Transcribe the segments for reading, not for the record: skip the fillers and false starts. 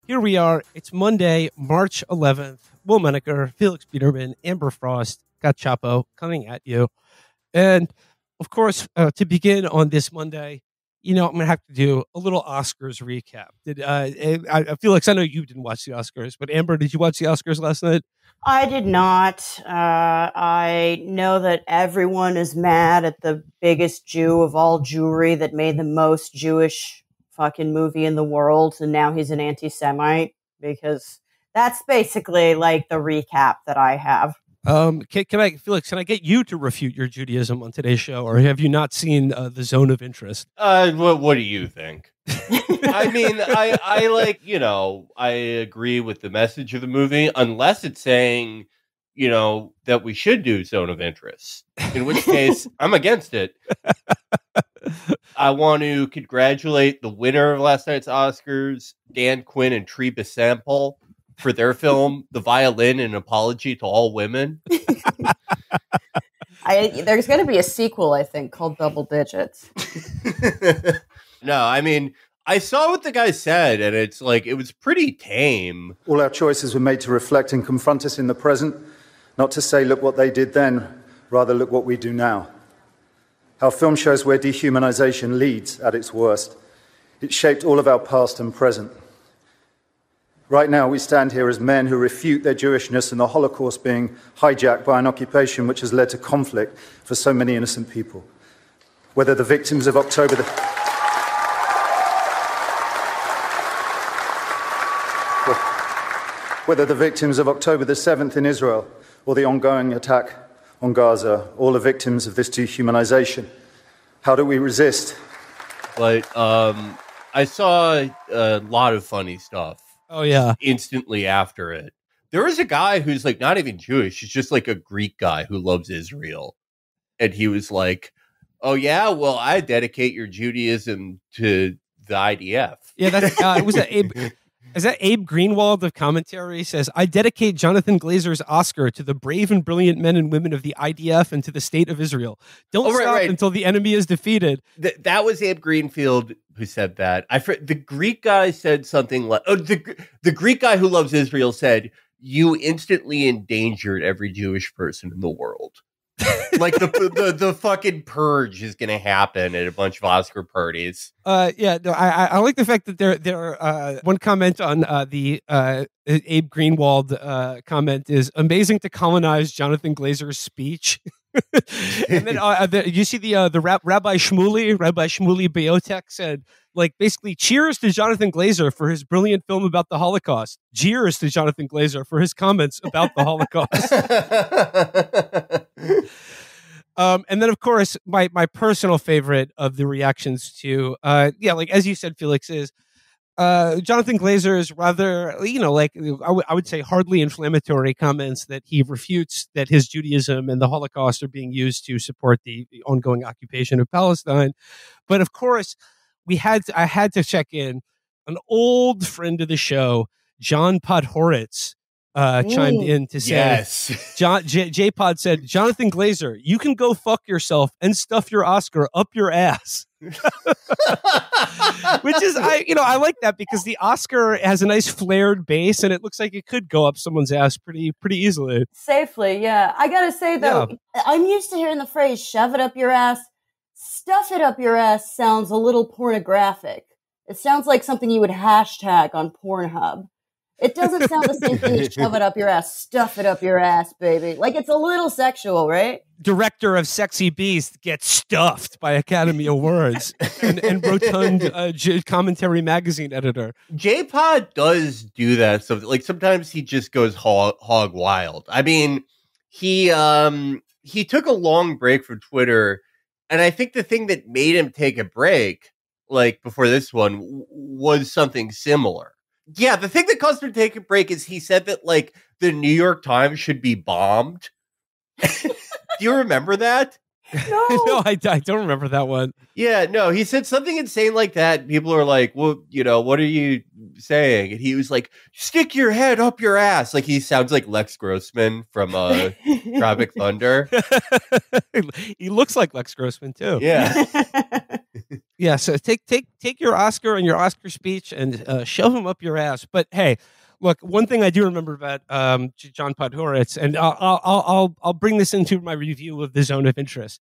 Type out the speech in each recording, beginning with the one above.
Here we are. It's Monday, March 11th. Will Menaker, Felix Biederman, Amber Frost, got Chapo coming at you. And, of course, to begin on this Monday, I'm going to have to do a little Oscars recap. Felix, I know you didn't watch the Oscars, but Amber, did you watch the Oscars last night? I did not. I know that everyone is mad at the biggest Jew of all Jewry that made the most Jewish fucking movie in the world, and now he's an anti-Semite, because that's basically like the recap that I have. Felix, can I get you to refute your Judaism on today's show, or have you not seen The Zone of Interest? What do you think? I mean, I agree with the message of the movie, unless it's saying, that we should do Zone of Interest, in which case I'm against it. I want to congratulate the winner of last night's Oscars, Dan Quinn and Tree Sample, for their film, The Violin, an Apology to All Women. There's going to be a sequel, I think, called Double Digits. No, I mean, I saw what the guy said, and it's like, it was pretty tame. All our choices were made to reflect and confront us in the present, not to say, look what they did then, rather look what we do now. Our film shows where dehumanization leads at its worst. It shaped all of our past and present. Right now, we stand here as men who refute their Jewishness and the Holocaust being hijacked by an occupation which has led to conflict for so many innocent people. Whether the victims of October the 7th in Israel or the ongoing attack on Gaza, all are victims of this dehumanization. How do we resist? But I saw a lot of funny stuff. Oh, yeah. Instantly after it. There was a guy who's like not even Jewish. He's just like a Greek guy who loves Israel. And he was like, oh, yeah, well, I dedicate your Judaism to the IDF. Yeah, is that Abe Greenwald of commentary says, I dedicate Jonathan Glazer's Oscar to the brave and brilliant men and women of the IDF and to the state of Israel. Don't stop until the enemy is defeated. That was Abe Greenfield who said that. The Greek guy said something like, the Greek guy who loves Israel said, you instantly endangered every Jewish person in the world. Like the fucking purge is going to happen at a bunch of Oscar parties. I like the fact that there one comment on the Abe Greenwald comment is amazing to colonize Jonathan Glazer's speech. And then you see the Rabbi Shmuley Biotek said, like, basically, cheers to Jonathan Glazer for his brilliant film about the Holocaust. Jeers to Jonathan Glazer for his comments about the Holocaust. And then, of course, my personal favorite of the reactions to, like as you said, Felix, is Jonathan Glazer's rather, I would say hardly inflammatory comments that he refutes that his Judaism and the Holocaust are being used to support the ongoing occupation of Palestine. But of course, I had to check in. An old friend of the show, John Podhoretz, chimed in to say, yes. J-Pod said, Jonathan Glazer, you can go fuck yourself and stuff your Oscar up your ass. Which is, I like that because the Oscar has a nice flared base and it looks like it could go up someone's ass pretty easily. Safely, yeah. I gotta say, though, I'm used to hearing the phrase, shove it up your ass. Stuff it up your ass sounds a little pornographic. It sounds like something you would hashtag on Pornhub. It doesn't sound the same thing as shove it up your ass, stuff it up your ass, baby. Like, it's a little sexual, right? Director of Sexy Beast gets stuffed by Academy Awards and rotund commentary magazine editor. J-Pod does do that. So, like, sometimes he just goes hog wild. I mean, he took a long break from Twitter, and I think the thing that made him take a break, like, before this one, was something similar. Yeah, the thing that caused him to take a break is he said that, like, the New York Times should be bombed. Do you remember that? No, I don't remember that one. Yeah, no, he said something insane like that. People are like, well, what are you saying? And he was like, stick your head up your ass. Like, he sounds like Lex Grossman from Tropic Thunder. He looks like Lex Grossman, too. Yeah. Yeah, so take your Oscar and your Oscar speech and shove them up your ass. But hey, look, one thing I do remember about John Podhoretz, and I'll bring this into my review of The Zone of Interest.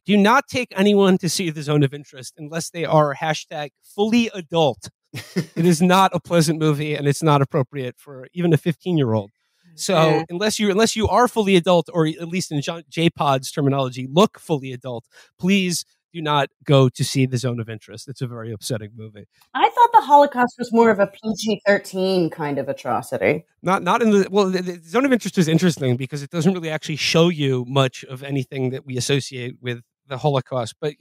Do not take anyone to see The Zone of Interest unless they are hashtag fully adult. It is not a pleasant movie, and it's not appropriate for even a 15-year-old. So unless you are fully adult, or at least in J-Pod's terminology, look fully adult, please do not go to see The Zone of Interest. It's a very upsetting movie. I thought the Holocaust was more of a PG-13 kind of atrocity. Not in the Zone of Interest is interesting because it doesn't really actually show you much of anything that we associate with the Holocaust. But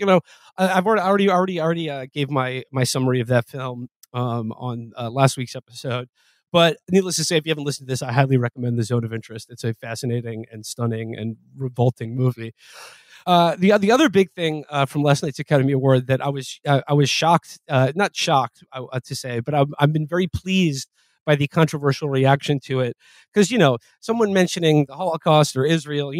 I've already gave my summary of that film on last week's episode. But needless to say, if you haven't listened to this, I highly recommend The Zone of Interest. It's a fascinating and stunning and revolting movie. The other big thing from last night's Academy Award that I was shocked, not shocked to say, but I've been very pleased by the controversial reaction to it, because someone mentioning the Holocaust or Israel,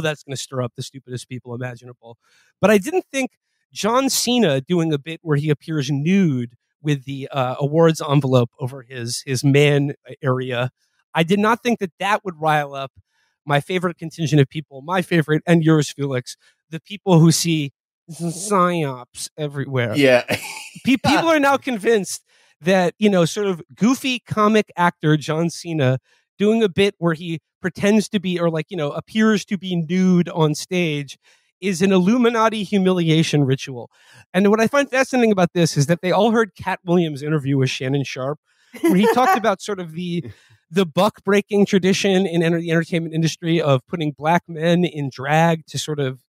that's going to stir up the stupidest people imaginable. But I didn't think John Cena doing a bit where he appears nude with the awards envelope over his man area, I did not think that would rile up my favorite contingent of people, my favorite, and yours, Felix, the people who see psyops everywhere. Yeah. People are now convinced that, sort of goofy comic actor John Cena doing a bit where he pretends to be, or appears to be nude on stage, is an Illuminati humiliation ritual. And what I find fascinating about this is that they all heard Cat Williams' interview with Shannon Sharp, where he talked about sort of the buck-breaking tradition in the entertainment industry of putting black men in drag to sort of,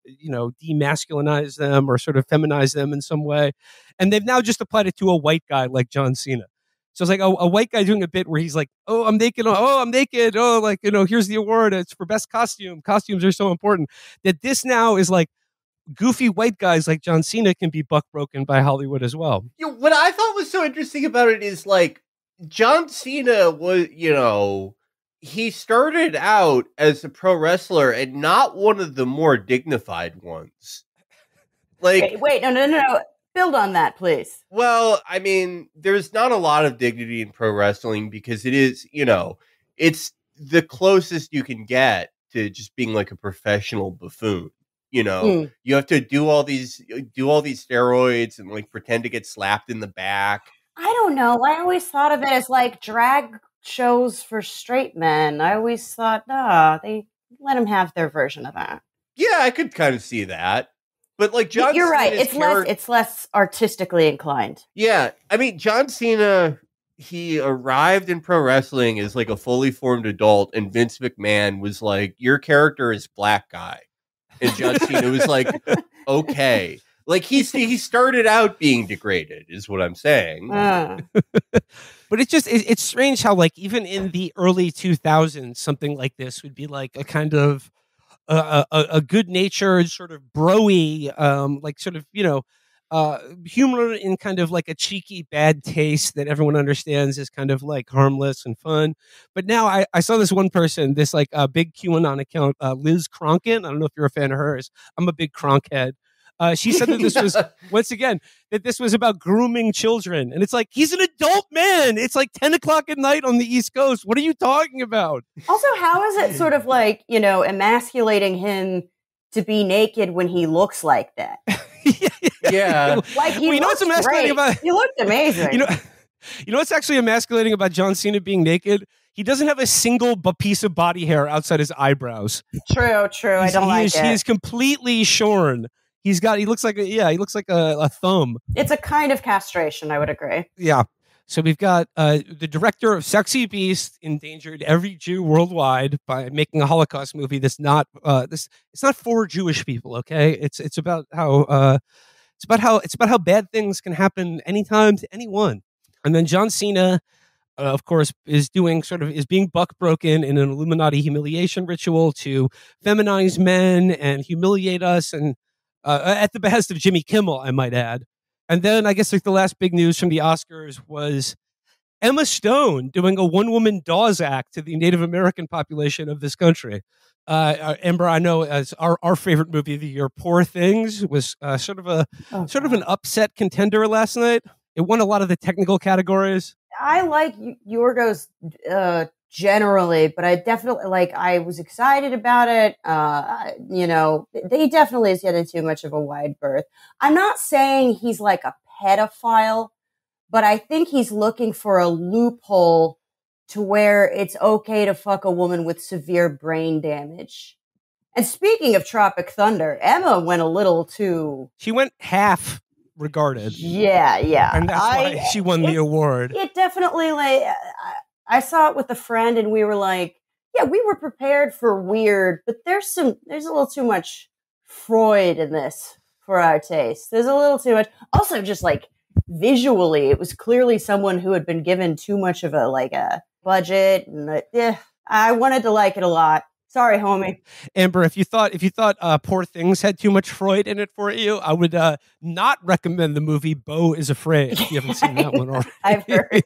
demasculinize them or sort of feminize them in some way. And they've now just applied it to a white guy like John Cena. So it's like a white guy doing a bit where he's like, oh, I'm naked. Oh, I'm naked. Oh, here's the award. It's for best costume. Costumes are so important. That this now is like goofy white guys like John Cena can be buck broken by Hollywood as well. What I thought was so interesting about it is John Cena was, he started out as a pro wrestler and not one of the more dignified ones. Wait, no. Build on that, please. Well, I mean, there's not a lot of dignity in pro wrestling because it is, it's the closest you can get to just being like a professional buffoon. You have to do all these steroids and pretend to get slapped in the back. I don't know. I always thought of it as drag shows for straight men. I always thought, they let them have their version of that. Yeah, I could kind of see that. But John You're right. Cena's It's less artistically inclined. Yeah. I mean, John Cena, he arrived in pro wrestling as a fully formed adult, and Vince McMahon was like, your character is black guy. And John Cena was like, okay. He started out being degraded, is what I'm saying. But it's strange how even in the early 2000s, something like this would be like a kind of a good-natured sort of broy, humor in kind of a cheeky bad taste that everyone understands is kind of harmless and fun. But now I saw this one person, this big QAnon account, Liz Cronkett. I don't know if you're a fan of hers. I'm a big Kronk head. She said that this was, once again, that this was about grooming children. And it's he's an adult man. It's 10 o'clock at night on the East Coast. What are you talking about? Also, how is it sort of emasculating him to be naked when he looks like that? Yeah. He what's emasculating about? He looked amazing. You know what's actually emasculating about John Cena being naked? He doesn't have a single piece of body hair outside his eyebrows. True. I don't like it. He is completely shorn. He looks like a thumb. It's a kind of castration, I would agree. Yeah. So we've got the director of Sexy Beast endangered every Jew worldwide by making a Holocaust movie that's not it's not for Jewish people, okay? It's about how bad things can happen anytime to anyone. And then John Cena, of course, is being buck broken in an Illuminati humiliation ritual to feminize men and humiliate us, and at the behest of Jimmy Kimmel, I might add. And then I guess the last big news from the Oscars was Emma Stone doing a one-woman Dawes act to the Native American population of this country. Amber, I know as our favorite movie of the year, Poor Things, was sort of an upset contender last night. It won a lot of the technical categories. I like Yorgos generally, but I definitely I was excited about it. They definitely is getting too much of a wide berth. I'm not saying he's like a pedophile, but I think he's looking for a loophole to where it's okay to fuck a woman with severe brain damage. And speaking of Tropic Thunder, Emma went a little too... She went half regarded. Yeah. And that's why she won the award. It definitely, I saw it with a friend and we were like, yeah, we were prepared for weird, but there's a little too much Freud in this for our taste. There's a little too much. Also, just visually, it was clearly someone who had been given too much of a budget, and I wanted to like it a lot. Sorry, homie. Amber, if you thought Poor Things had too much Freud in it for you, I would not recommend the movie Beau is Afraid. If you haven't seen that one already. I've heard.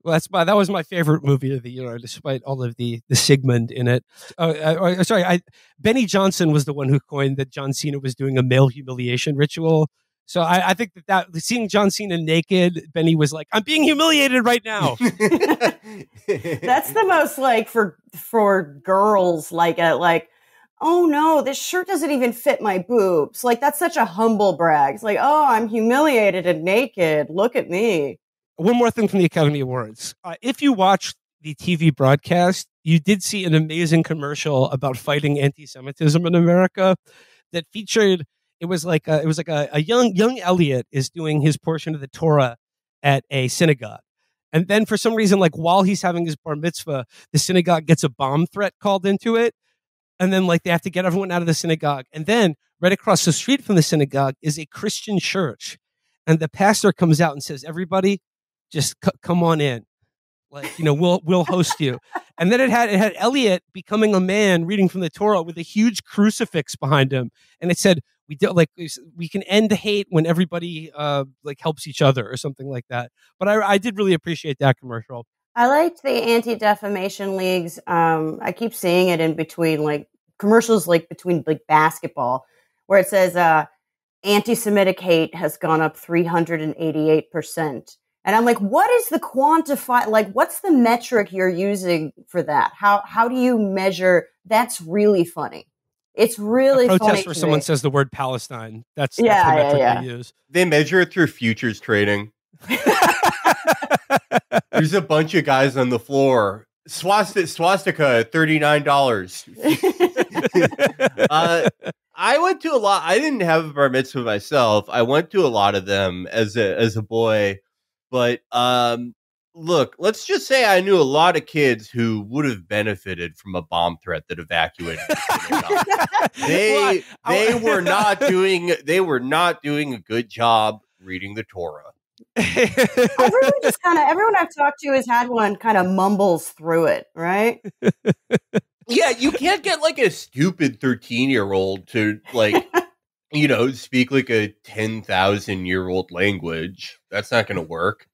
Well, that was my favorite movie of the year, despite all of the Sigmund in it. Benny Johnson was the one who coined that John Cena was doing a male humiliation ritual. So I think that seeing John Cena naked, Benny was like, I'm being humiliated right now. That's the most for girls, oh no, this shirt doesn't even fit my boobs. That's such a humble brag. It's oh, I'm humiliated and naked. Look at me. One more thing from the Academy Awards. If you watched the TV broadcast, you did see an amazing commercial about fighting anti-Semitism in America that featured... It was like a young Elliot is doing his portion of the Torah at a synagogue. And then for some reason, while he's having his bar mitzvah, the synagogue gets a bomb threat called into it. And then they have to get everyone out of the synagogue. And then right across the street from the synagogue is a Christian church. And the pastor comes out and says, everybody, just come on in. We'll host you. And then it had Elliot becoming a man reading from the Torah with a huge crucifix behind him. And it said, we can end hate when everybody helps each other or something like that. But I did really appreciate that commercial. I liked the anti-defamation leagues. I keep seeing it in between commercials between basketball where it says anti-Semitic hate has gone up 388%. And I'm like, what is the quantify? What's the metric you're using for that? How do you measure? That's really funny. It's really funny. Protest where someone says the word Palestine. That's the metric they use. They measure it through futures trading. There's a bunch of guys on the floor. Swastika, $39. I went to a lot. I didn't have a bar mitzvah myself. I went to a lot of them as a boy. But look, let's just say I knew a lot of kids who would have benefited from a bomb threat that evacuated. They were not doing a good job reading the Torah. Everyone I've talked to has had one kind of mumbles through it, right? Yeah, you can't get a stupid 13-year-old to speak a 10,000-year-old language. That's not going to work.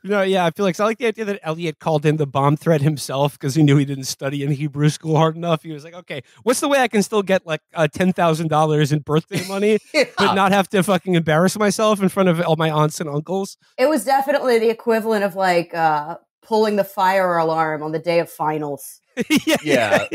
No, yeah, I feel I like the idea that Elliot called in the bomb threat himself because he knew he didn't study in Hebrew school hard enough. He was like, okay, what's the way I can still get $10,000 in birthday money, but not have to fucking embarrass myself in front of all my aunts and uncles? It was definitely the equivalent of pulling the fire alarm on the day of finals. Yeah.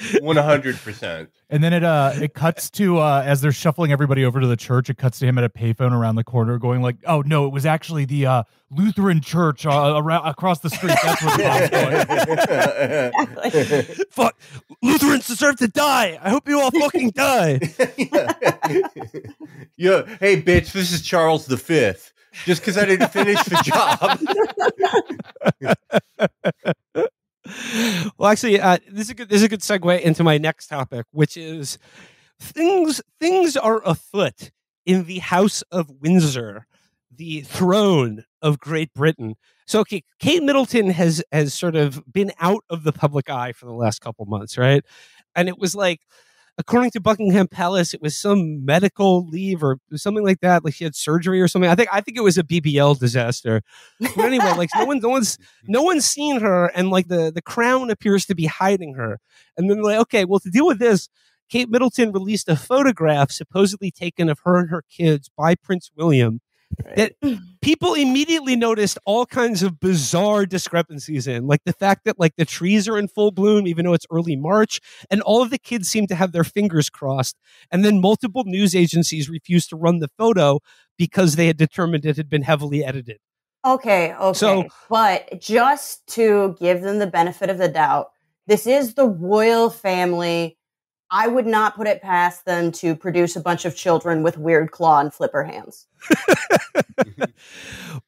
100%. And then it cuts to as they're shuffling everybody over to the church, it cuts to him at a payphone around the corner going oh no, it was actually the Lutheran church across the street. That's where the bomb's going. Fuck, Lutherans deserve to die. I hope you all fucking die. Yeah. Hey bitch, this is Charles V. Just because I didn't finish the job. Well, actually, this is a good segue into my next topic, which is things are afoot in the House of Windsor, the throne of Great Britain. So, okay, Kate Middleton has sort of been out of the public eye for the last couple months, right? And it was according to Buckingham Palace, it was some medical leave or something like that. Like she had surgery or something. I think it was a BBL disaster. But anyway, like no one's seen her, and like the crown appears to be hiding her. And then like, okay, well, to deal with this, Kate Middleton released a photograph supposedly taken of her and her kids by Prince William that people immediately noticed all kinds of bizarre discrepancies in, like the fact that like the trees are in full bloom, even though it's early March, and all of the kids seem to have their fingers crossed. And then multiple news agencies refused to run the photo because they had determined it had been heavily edited. Okay. So, but just to give them the benefit of the doubt, this is the royal family. I would not put it past them to produce a bunch of children with weird claw and flipper hands.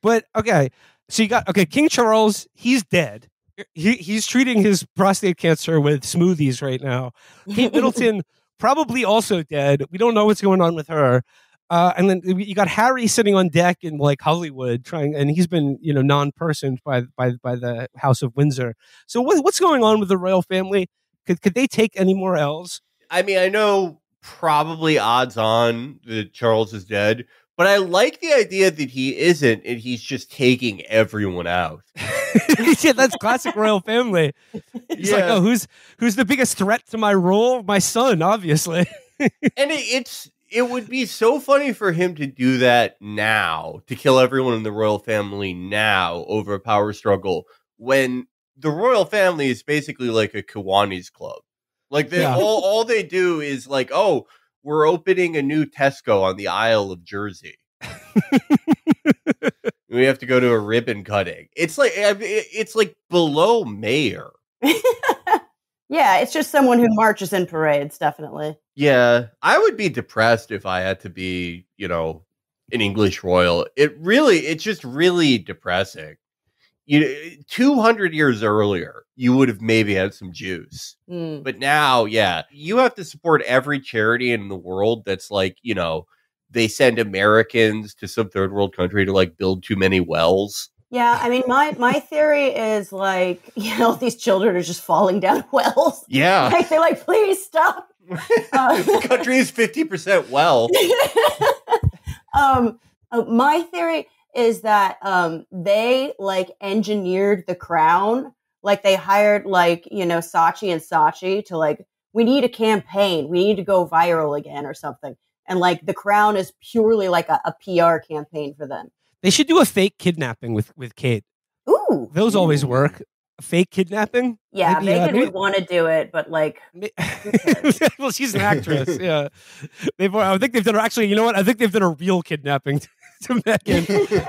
But okay, so you got King Charles, he's dead. He's treating his prostate cancer with smoothies right now. Kate Middleton probably also dead. We don't know what's going on with her. And then you got Harry sitting on deck in like Hollywood and he's been, non-personed by the House of Windsor. So what's going on with the royal family? Could they take any more L's? I mean, I know probably odds on that Charles is dead, but I like the idea that he isn't, and he's just taking everyone out. Yeah, that's classic royal family. He's like, oh, who's the biggest threat to my role? My son, obviously. And it would be so funny for him to do that now, to kill everyone in the royal family now over a power struggle, when the royal family is basically like a Kiwanis club. Like all they do is like, oh, we're opening a new Tesco on the Isle of Jersey. We have to go to a ribbon cutting. It's like below mayor. Yeah, it's just someone who marches in parades, definitely. Yeah, I would be depressed if I had to be, an English royal. It's just really depressing. 200 years earlier, you would have maybe had some juice. But now, you have to support every charity in the world that's like, they send Americans to some third world country to like build too many wells. Yeah, I mean, my theory is like, these children are just falling down wells. Yeah. Like, they're like, please stop. The country is 50% well. My theory is that they like engineered the crown. Like they hired like, Saatchi and Saatchi to like, we need a campaign. We need to go viral again or something. And like the crown is purely like a PR campaign for them. They should do a fake kidnapping with Kate. Ooh. Those always work. Fake kidnapping? Yeah, Megan would want to do it, but like... well, she's an actress, yeah. I think they've done... Actually, you know what? I think they've done a real kidnapping to Megan.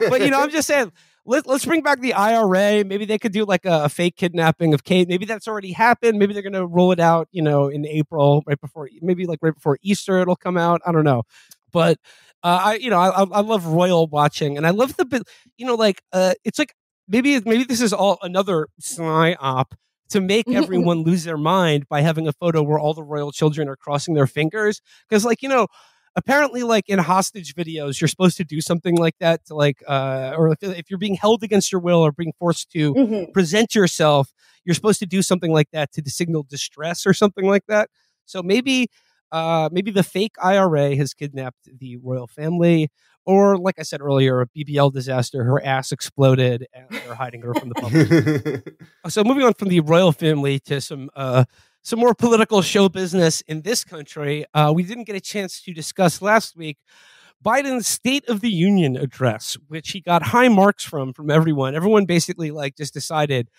But, I'm just saying, let's bring back the IRA. Maybe they could do like a fake kidnapping of Kate. Maybe that's already happened. Maybe they're going to roll it out, in April, right before Easter it'll come out. I don't know. But... I love royal watching, and I love it's like maybe this is all another psyop to make everyone lose their mind by having a photo where all the royal children are crossing their fingers, because apparently like in hostage videos you're supposed to do something like that to like or if you're being held against your will or being forced to present yourself, you're supposed to do something like that to signal distress or something like that. So maybe the fake IRA has kidnapped the royal family, or like I said earlier, a BBL disaster, her ass exploded and they're hiding her from the public. So moving on from the royal family to some more political show business in this country, we didn't get a chance to discuss last week Biden's State of the Union address, which he got high marks from everyone. Everyone basically like just decided,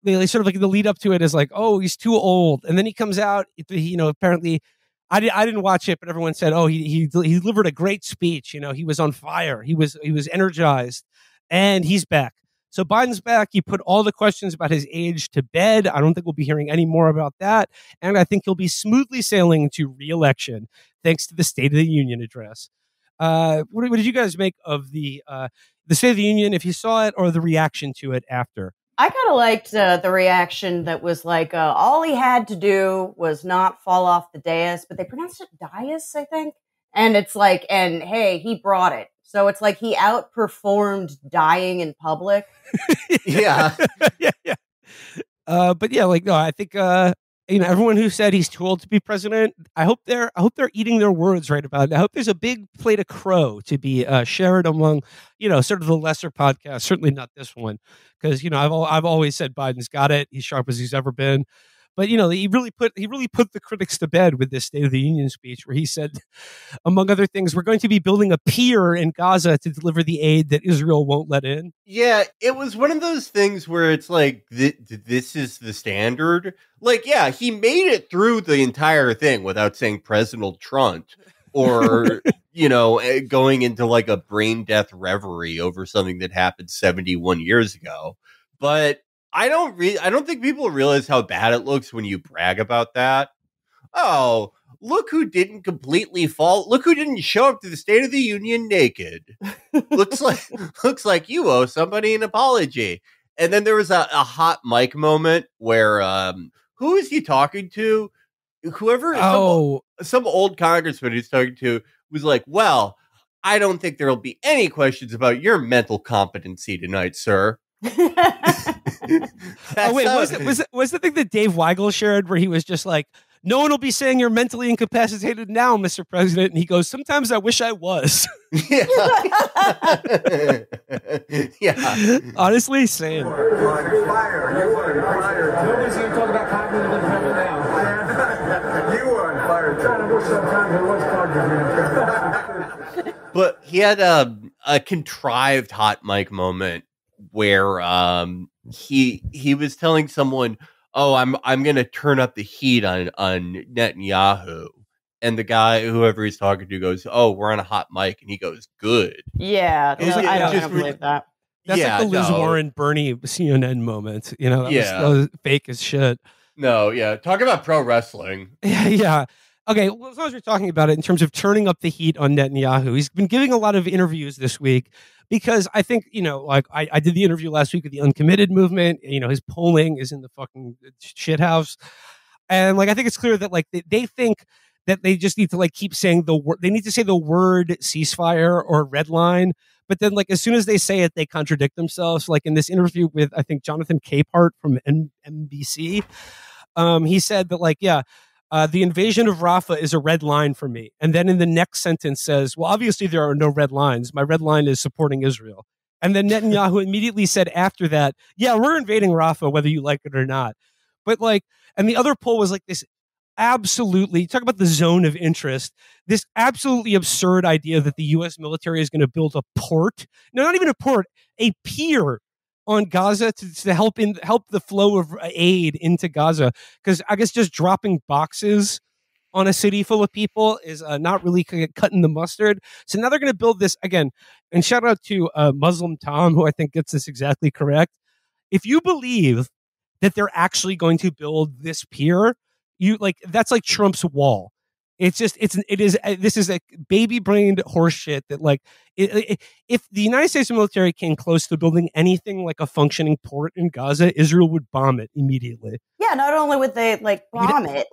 they sort of like the lead up to it is like, oh, he's too old. And then he comes out, apparently, I didn't watch it, but everyone said, oh, he delivered a great speech. He was on fire. He was energized, and he's back. So Biden's back. He put all the questions about his age to bed. I don't think we'll be hearing any more about that. And I think he'll be smoothly sailing to re-election thanks to the State of the Union address. What did you guys make of the State of the Union, if you saw it, or the reaction to it after? I kind of liked the reaction that was like, all he had to do was not fall off the dais, but they pronounced it dais, I think. And it's like, and hey, he brought it. So it's like he outperformed dying in public. Yeah. yeah. But yeah, like, no, I think everyone who said he's too old to be president, I hope they're eating their words right about it. I hope there's a big plate of crow to be shared among, sort of the lesser podcasts. Certainly not this one, because I've always said Biden's got it. He's sharp as he's ever been. But he really put the critics to bed with this State of the Union speech, where he said, among other things, we're going to be building a pier in Gaza to deliver the aid that Israel won't let in. Yeah, it was one of those things where it's like, this is the standard. Like, yeah, he made it through the entire thing without saying President Trump or, going into like a brain death reverie over something that happened 71 years ago. But I don't think people realize how bad it looks when you brag about that. Oh, look who didn't completely fall. Look who didn't show up to the State of the Union naked. looks like you owe somebody an apology. And then there was a hot mic moment where who is he talking to? Whoever some old congressman he's talking to was like, well, I don't think there'll be any questions about your mental competency tonight, sir. Was the thing that Dave Weigel shared where he was just like, no one will be saying you're mentally incapacitated now, Mr. President, and he goes, sometimes I wish I was. Yeah. Yeah. Honestly, same. You were fired. Nobody's going to talk about cognitive impairment now. You were fired. Trying to wish sometimes there was cognitive impairment. But he had a contrived hot mic moment where he was telling someone, "Oh, I'm going to turn up the heat on Netanyahu," and the guy, whoever he's talking to, goes, "Oh, we're on a hot mic," and he goes, "Good." Yeah, I don't believe that. That's like the Liz Warren Bernie CNN moment. That was fake as shit. No, yeah, talk about pro wrestling. Yeah. Okay, well, as long as we're talking about it in terms of turning up the heat on Netanyahu, he's been giving a lot of interviews this week because I think, I did the interview last week with the Uncommitted movement. His polling is in the fucking shithouse. And I think it's clear that they think that they just need to keep saying the word. They need to say the word ceasefire or red line. But then as soon as they say it, they contradict themselves. In this interview with, I think, Jonathan Capehart from NBC, he said that the invasion of Rafah is a red line for me. And then in the next sentence says, well, obviously there are no red lines. My red line is supporting Israel. And then Netanyahu immediately said after that, yeah, we're invading Rafah, whether you like it or not. But and the other poll was this absolutely, talk about the zone of interest, this absolutely absurd idea that the U.S. military is going to build a port. No, not even a port, a pier on Gaza to help the flow of aid into Gaza. Because I guess just dropping boxes on a city full of people is not really cutting the mustard. So now they're going to build this again. And shout out to Muslim Tom, who I think gets this exactly correct. If you believe that they're actually going to build this pier, that's like Trump's wall. This is a baby brained horse shit that if the United States military came close to building anything like a functioning port in Gaza, Israel would bomb it immediately. Yeah, not only would they bomb it,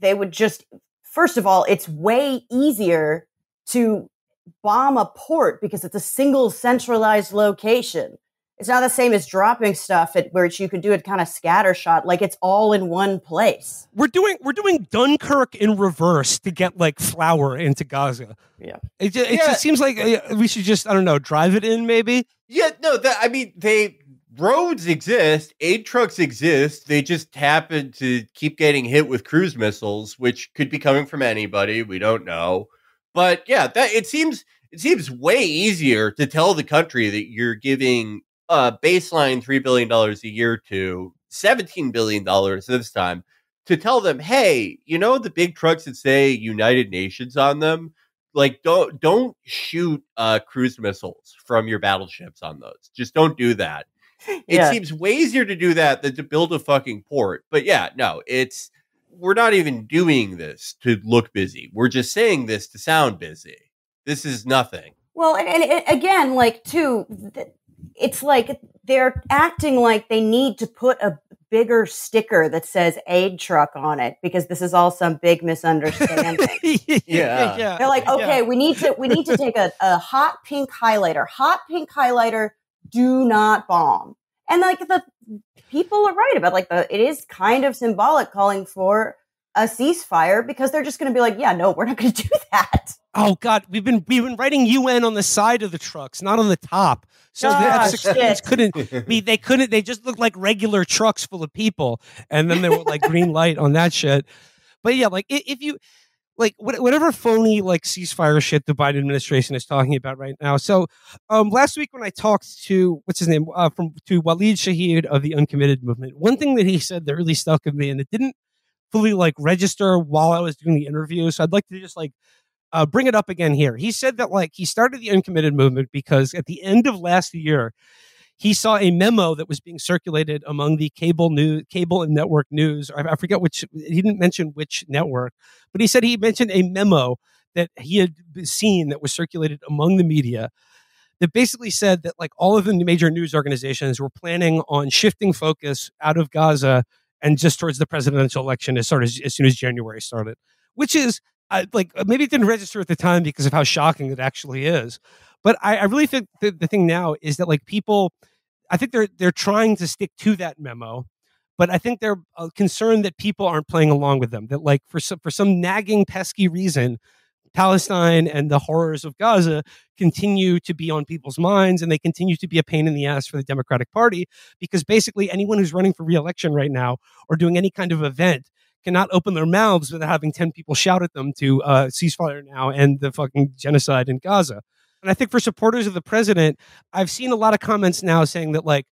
they would just, first of all, it's way easier to bomb a port because it's a single centralized location. It's not the same as dropping stuff where you could do it kind of scattershot, it's all in one place. We're doing Dunkirk in reverse to get flour into Gaza. Yeah, it just seems like we should just, I don't know, drive it in maybe. Yeah, no, roads exist, aid trucks exist. They just happen to keep getting hit with cruise missiles, which could be coming from anybody. We don't know, but yeah, it seems way easier to tell the country that you're giving baseline $3 billion a year to $17 billion this time, to tell them, hey, the big trucks that say United Nations on them, don't shoot cruise missiles from your battleships on those. Just don't do that. It seems way easier to do that than to build a fucking port. But yeah, no, we're not even doing this to look busy. We're just saying this to sound busy. This is nothing. Well, and again, it's they're acting like they need to put a bigger sticker that says aid truck on it because this is all some big misunderstanding. Yeah. They're okay, we need to take a hot pink highlighter. Hot pink highlighter, do not bomb. And people are right about it is kind of symbolic calling for a ceasefire, because they're just going to be like, yeah, no, we're not going to do that. Oh God, we've been writing UN on the side of the trucks, not on the top. So the F-16s couldn't. They just looked like regular trucks full of people, and then they were like green light on that shit. But yeah, like if you like whatever phony like ceasefire shit the Biden administration is talking about right now. So last week when I talked to what's his name to Waleed Shahid of the Uncommitted movement, one thing that he said that really stuck with me, and it didn't fully like register while I was doing the interview, so I'd like to just like bring it up again here. He said that like he started the Uncommitted movement because at the end of last year, he saw a memo that was being circulated among the cable and network news. I forget which. He didn't mention which network, but he said he mentioned a memo that he had seen that was circulated among the media that basically said that like all of the major news organizations were planning on shifting focus out of Gaza and just towards the presidential election as soon as January started, which is like maybe it didn't register at the time because of how shocking it actually is. But I really think the thing now is that like people, I think they're trying to stick to that memo, but I think they're concerned that people aren't playing along with them. That like for some nagging pesky reason, Palestine and the horrors of Gaza continue to be on people's minds, and they continue to be a pain in the ass for the Democratic Party, because basically anyone who's running for re-election right now or doing any kind of event cannot open their mouths without having 10 people shout at them to ceasefire now and the fucking genocide in Gaza. And I think for supporters of the president, I've seen a lot of comments now saying that, like,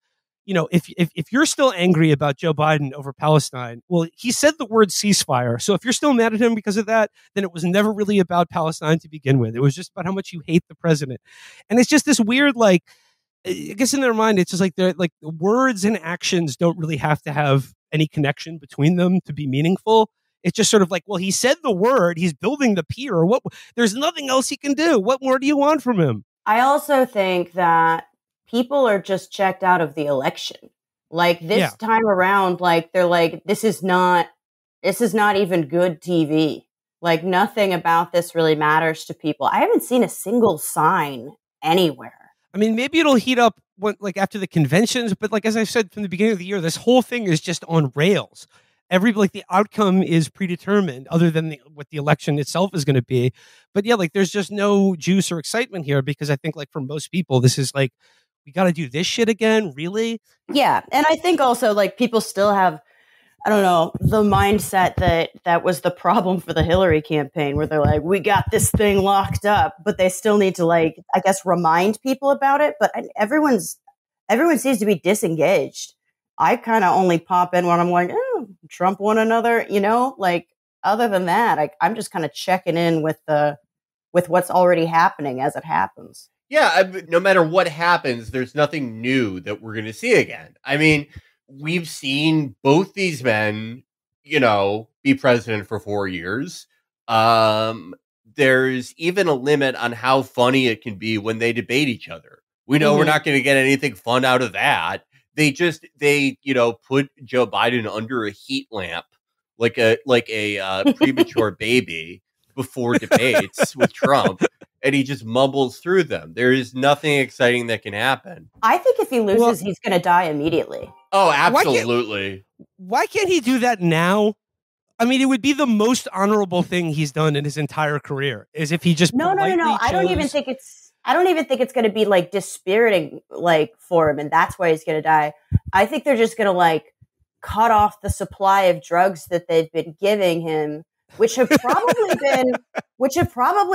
you know, if you're still angry about Joe Biden over Palestine, well, he said the word ceasefire. So if you're still mad at him because of that, then it was never really about Palestine to begin with. It was just about how much you hate the president. And it's just this weird, like, I guess in their mind, it's just like they're like words and actions don't really have to have any connection between them to be meaningful. It's just sort of like, well, he said the word, he's building the pier. What? There's nothing else he can do. What more do you want from him? I also think that people are just checked out of the election. Like this time around, like they're like, this is not even good TV. Like nothing about this really matters to people. I haven't seen a single sign anywhere. I mean, maybe it'll heat up like after the conventions, but like as I said from the beginning of the year, this whole thing is just on rails. The outcome is predetermined, other than what the election itself is going to be. But yeah, like there's just no juice or excitement here, because I think like for most people, this is like, we got to do this shit again, really? Yeah, and I think also like people still have, I don't know, the mindset that was the problem for the Hillary campaign, where they're like, we got this thing locked up, but they still need to, like, I guess, remind people about it. But everyone seems to be disengaged. I kind of only pop in when I'm like, oh, Trump won another, you know, like other than that, I'm just kind of checking in with what's already happening as it happens. Yeah, no matter what happens, there's nothing new that we're going to see again. I mean, we've seen both these men, you know, be president for 4 years. There's even a limit on how funny it can be when they debate each other. We know we're not going to get anything fun out of that. They you know, put Joe Biden under a heat lamp like a premature baby before debates with Trump, and he just mumbles through them. There is nothing exciting that can happen. I think if he loses, he's going to die immediately. Oh, absolutely. Why can't he do that now? I mean, it would be the most honorable thing he's done in his entire career, is if he just No. I don't even think it's going to be like dispiriting, like for him, and that's why he's going to die. I think they're just going to like cut off the supply of drugs that they've been giving him, which have probably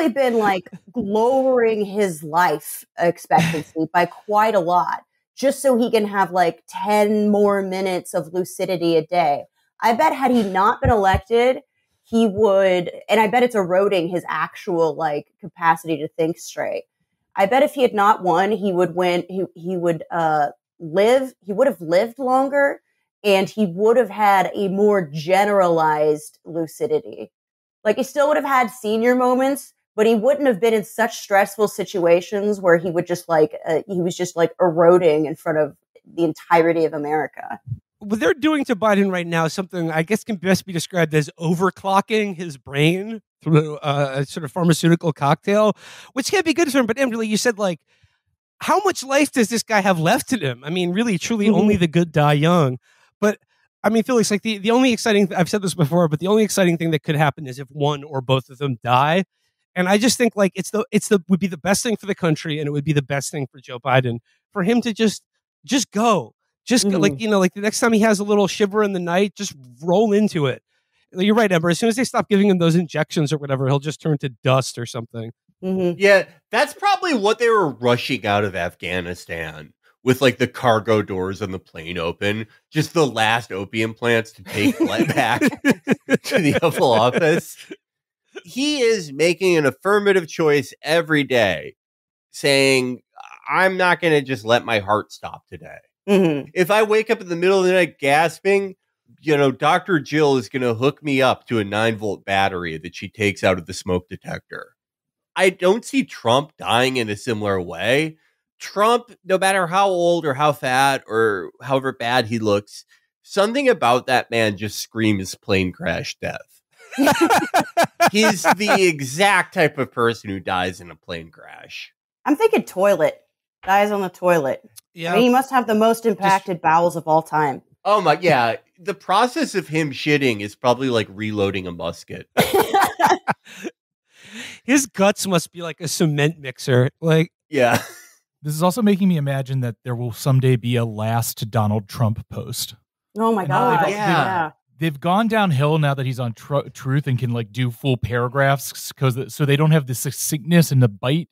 been like lowering his life expectancy by quite a lot, just so he can have like 10 more minutes of lucidity a day. I bet had he not been elected, he would, and I bet it's eroding his actual like capacity to think straight. I bet if he had not won, he would win. He would live. He would have lived longer, and he would have had a more generalized lucidity. Like he still would have had senior moments, but he wouldn't have been in such stressful situations where he would just like he was just like eroding in front of the entirety of America. What they're doing to Biden right now is something I guess can best be described as overclocking his brain through a sort of pharmaceutical cocktail, which can't be good for him. But Emily, you said like how much life does this guy have left in him? I mean, really, truly, only the good die young. But I mean, Felix, like the only exciting, I've said this before, but the only exciting thing that could happen is if one or both of them die. And I just think like would be the best thing for the country, and it would be the best thing for Joe Biden for him to just go, go, like, like the next time he has a little shiver in the night, just roll into it. You're right, Ember. As soon as they stop giving him those injections or whatever, he'll just turn to dust or something. Yeah, that's probably what they were rushing out of Afghanistan with, like, the cargo doors on the plane open, just the last opium plants to take back to the Oval Office. He is making an affirmative choice every day, saying, I'm not going to just let my heart stop today. If I wake up in the middle of the night gasping, Dr. Jill is going to hook me up to a 9-volt battery that she takes out of the smoke detector. I don't see Trump dying in a similar way. Trump, no matter how old or how fat or however bad he looks, something about that man just screams plane crash death. He's the exact type of person who dies in a plane crash. I'm thinking toilet. Dies on the toilet. Yeah. I mean, he must have the most impacted bowels of all time. Oh my, yeah. The process of him shitting is probably like reloading a musket. His guts must be like a cement mixer. Like, yeah. This is also making me imagine that there will someday be a last Donald Trump post. Oh my God. Yeah. They've gone downhill now that he's on Truth and can like do full paragraphs so they don't have the succinctness and the bite.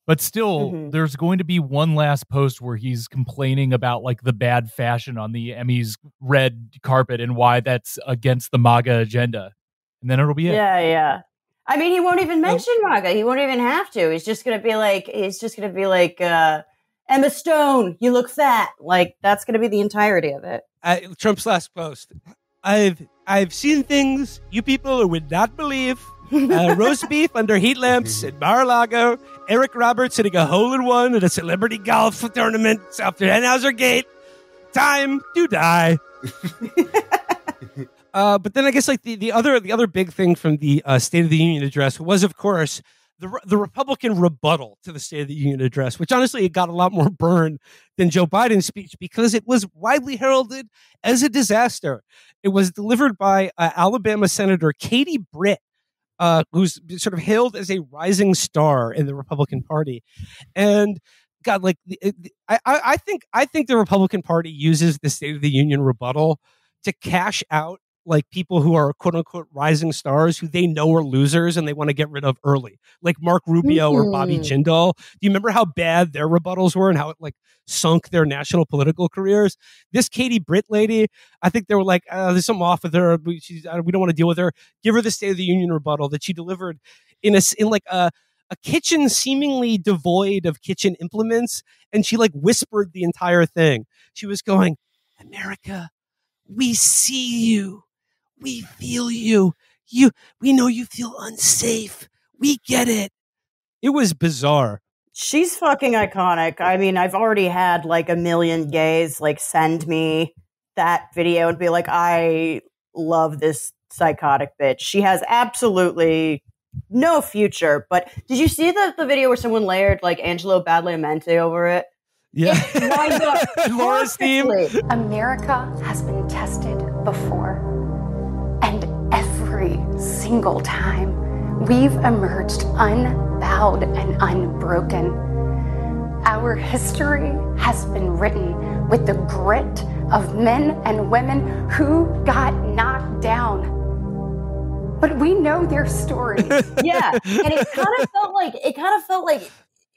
But still, there's going to be one last post where he's complaining about like the bad fashion on the Emmys red carpet and why that's against the MAGA agenda. And then it'll be it. Yeah. I mean, he won't even mention MAGA. He won't even have to. He's just going to be like, Emma Stone, you look fat. Like, that's going to be the entirety of it. Trump's last post. I've seen things you people would not believe. Roast beef under heat lamps at Mar-a-Lago. Eric Roberts hitting a hole-in-one at a celebrity golf tournament after Anheuser Gate. Time to die. But then I guess like the other big thing from the State of the Union address was, of course, the Republican rebuttal to the State of the Union address, which honestly it got a lot more burn than Joe Biden's speech because it was widely heralded as a disaster. It was delivered by Alabama Senator Katie Britt, who's sort of hailed as a rising star in the Republican Party. And God, like I think the Republican Party uses the State of the Union rebuttal to cash out like people who are quote unquote rising stars who they know are losers and they want to get rid of early, like Mark Rubio or Bobby Jindal. Do you remember how bad their rebuttals were and how it like sunk their national political careers? This Katie Britt lady, I think they were like, there's something off with her. We don't want to deal with her. Give her the State of the Union rebuttal that she delivered in a kitchen seemingly devoid of kitchen implements. And she like whispered the entire thing. She was going, America, we see you. We feel you. We know you feel unsafe. We get it. It was bizarre. She's fucking iconic. I mean, I've already had like a million gays like send me that video and be like, I love this psychotic bitch. She has absolutely no future. But did you see the video where someone layered like Angelo Badalamenti over it? Yeah. Laura's theme. America has been tested before. And every single time, we've emerged unbowed and unbroken. Our history has been written with the grit of men and women who got knocked down. But we know their stories. Yeah, and it kind of felt like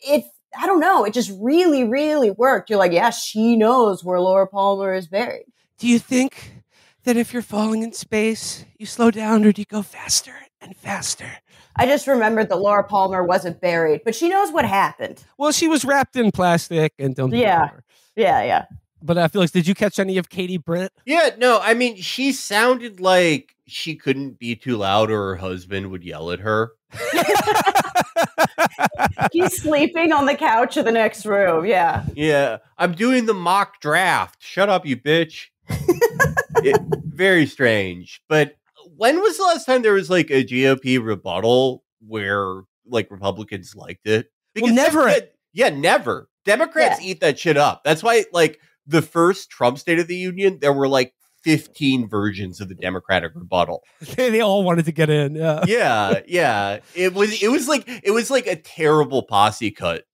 it. I don't know. It just really, really worked. You're like, yeah, she knows where Laura Palmer is buried. Do you think that if you're falling in space, you slow down, or do you go faster and faster? I just remembered that Laura Palmer wasn't buried, but she knows what happened. Well, she was wrapped in plastic and don't. Yeah. But I feel like, did you catch any of Katie Britt? Yeah, no, I mean, she sounded like she couldn't be too loud or her husband would yell at her. He's sleeping on the couch in the next room. Yeah. Yeah. I'm doing the mock draft. Shut up, you bitch. Very strange. But when was the last time there was like a GOP rebuttal where like Republicans liked it? Because never. Never. Democrats eat that shit up. That's why, like, the first Trump State of the Union, there were like 15 versions of the Democratic rebuttal. They all wanted to get in. Yeah. It was like a terrible posse cut,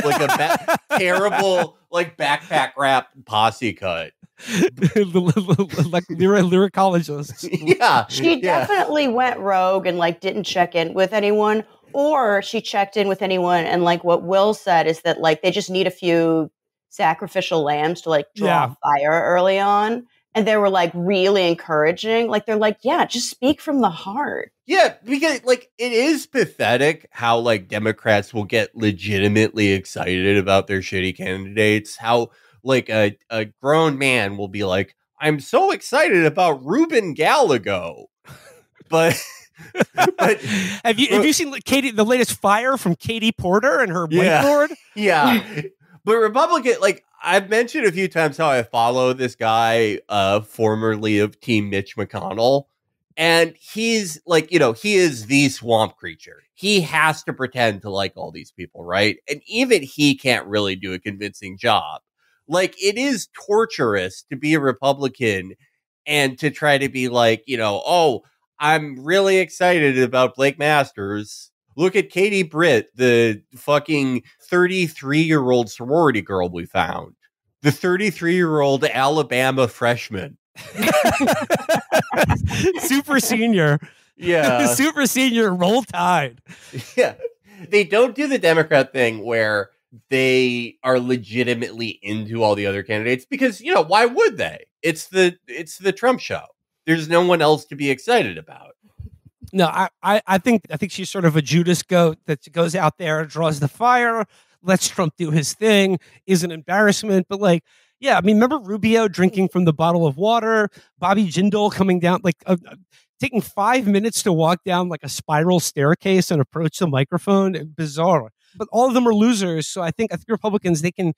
like a terrible like backpack rap posse cut. Like lyricologists. Yeah, she definitely went rogue and like didn't check in with anyone, or she checked in with anyone and like what Will said is that like they just need a few sacrificial lambs to like draw fire early on. And they were like really encouraging. Like they're like, yeah, just speak from the heart. Yeah, because like it is pathetic how like Democrats will get legitimately excited about their shitty candidates. How like a grown man will be like, I'm so excited about Ruben Gallego. But have you seen Katie, the latest fire from Katie Porter and her whiteboard? Yeah. But Republican, like I've mentioned a few times how I follow this guy, formerly of Team Mitch McConnell. And he's like, you know, he is the swamp creature. He has to pretend to like all these people, right? And even he can't really do a convincing job. Like, it is torturous to be a Republican and to try to be like, you know, oh, I'm really excited about Blake Masters. Look at Katie Britt, the fucking 33-year-old sorority girl we found. The 33-year-old Alabama freshman. Super senior. Yeah. Super senior, roll tide. Yeah. They don't do the Democrat thing where they are legitimately into all the other candidates because, you know, why would they? It's the Trump show. There's no one else to be excited about. No, I think she's sort of a Judas goat that goes out there, draws the fire, lets Trump do his thing, is an embarrassment. But like, yeah, I mean, remember Rubio drinking from the bottle of water, Bobby Jindal coming down, like taking 5 minutes to walk down like a spiral staircase and approach the microphone. Bizarre. But all of them are losers. So I think Republicans, they can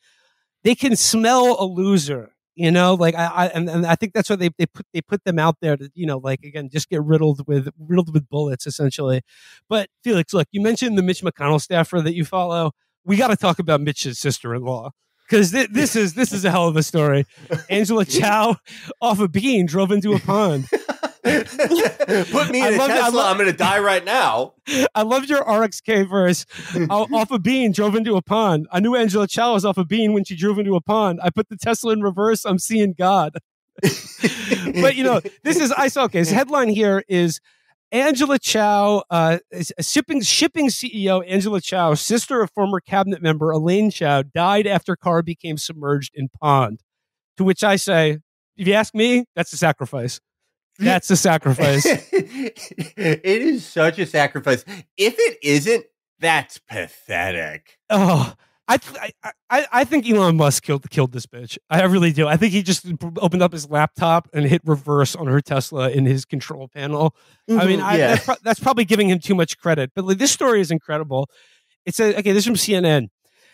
smell a loser. You know, like I think that's why they put them out there to, you know, like again, just get riddled with bullets essentially. But Felix, look, you mentioned the Mitch McConnell staffer that you follow. We got to talk about Mitch's sister-in-law because this is a hell of a story. Angela Chow off a bean drove into a pond. Put me in a Tesla. I'm going to die right now. I loved your RXK verse. Off a bean, drove into a pond. I knew Angela Chow was off a bean when she drove into a pond. I put the Tesla in reverse. I'm seeing God. But, you know, his headline here is Angela Chow, shipping CEO Angela Chow, sister of former cabinet member Elaine Chow, died after car became submerged in pond. To which I say, if you ask me, that's a sacrifice. That's a sacrifice. It is such a sacrifice. If it isn't, that's pathetic. Oh, I think Elon Musk killed this bitch. I really do. I think he just opened up his laptop and hit reverse on her Tesla in his control panel. Mm-hmm. I mean, that's probably giving him too much credit. But like, this story is incredible. This is from CNN.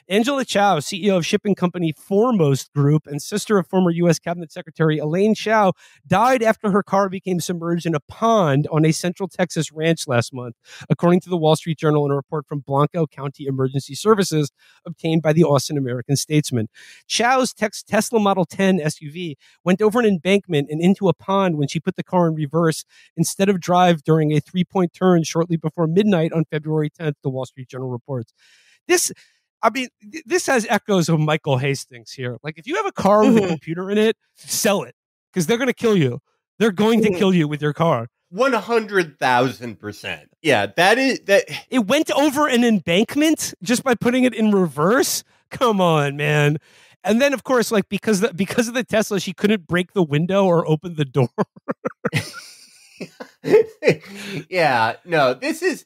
Angela Chow, CEO of shipping company Foremost Group and sister of former U.S. Cabinet Secretary Elaine Chow, died after her car became submerged in a pond on a Central Texas ranch last month, according to the Wall Street Journal in a report from Blanco County Emergency Services obtained by the Austin American-Statesman. Chow's Tesla Model 10 SUV went over an embankment and into a pond when she put the car in reverse instead of drive during a 3-point turn shortly before midnight on February 10th, the Wall Street Journal reports. This has echoes of Michael Hastings here. Like, if you have a car with a computer in it, sell it because they're going to kill you. They're going to kill you with your car. 100,000%. Yeah, that. It went over an embankment just by putting it in reverse. Come on, man. And then, of course, like because of the Tesla, she couldn't break the window or open the door. Yeah, no, this is.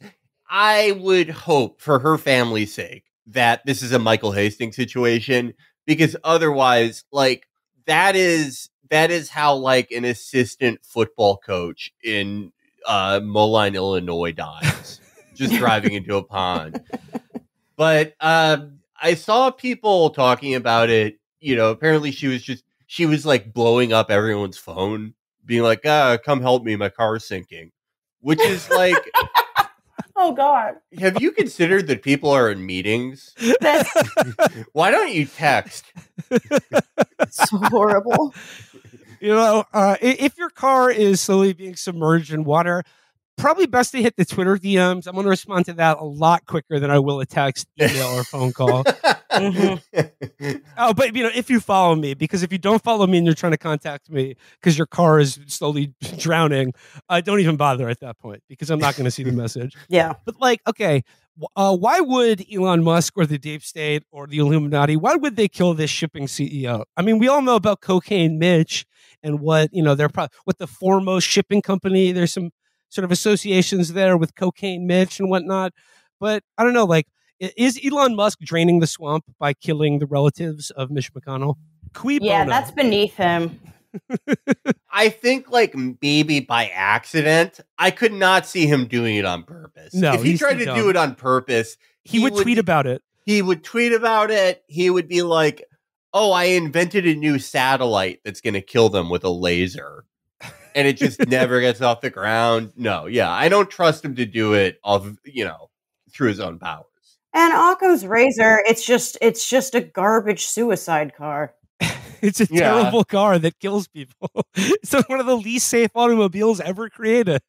I would hope for her family's sake that this is a Michael Hastings situation, because otherwise, like, that is how like an assistant football coach in Moline, Illinois dies, just driving into a pond. But I saw people talking about it. You know, apparently she was like blowing up everyone's phone, being like, come help me, my car's sinking, which is like. Oh, God. Have you considered that people are in meetings? Why don't you text? It's so horrible. If your car is slowly being submerged in water, probably best to hit the Twitter DMs. I'm going to respond to that a lot quicker than I will a text, email, or phone call. Oh, but if you follow me, because if you don't follow me and you're trying to contact me because your car is slowly drowning, don't even bother at that point because I'm not going to see the message. Yeah. But okay, why would Elon Musk or the Deep State or the Illuminati, why would they kill this shipping CEO? I mean, we all know about Cocaine Mitch and what, they're what the foremost shipping company. There's some sort of associations there with Cocaine Mitch and whatnot. But I don't know, is Elon Musk draining the swamp by killing the relatives of Mitch McConnell? Yeah, that's beneath him. I think maybe by accident. I could not see him doing it on purpose. No, if he tried to do it on purpose, he would tweet about it. He would tweet about it. He would be like, "Oh, I invented a new satellite that's going to kill them with a laser." And it just never gets off the ground. No, yeah, I don't trust him to do it through his own powers. And Occam's razor, it's just a garbage suicide car. It's a terrible car that kills people. It's one of the least safe automobiles ever created.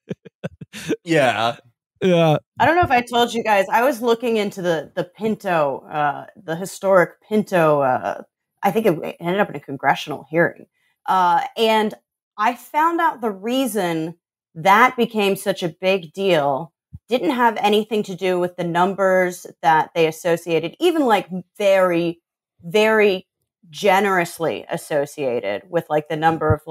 Yeah. Yeah. I don't know if I told you guys, I was looking into the Pinto, the historic Pinto, I think it ended up in a congressional hearing. And I found out the reason that became such a big deal didn't have anything to do with the numbers that they associated, even very, very generously associated with the number of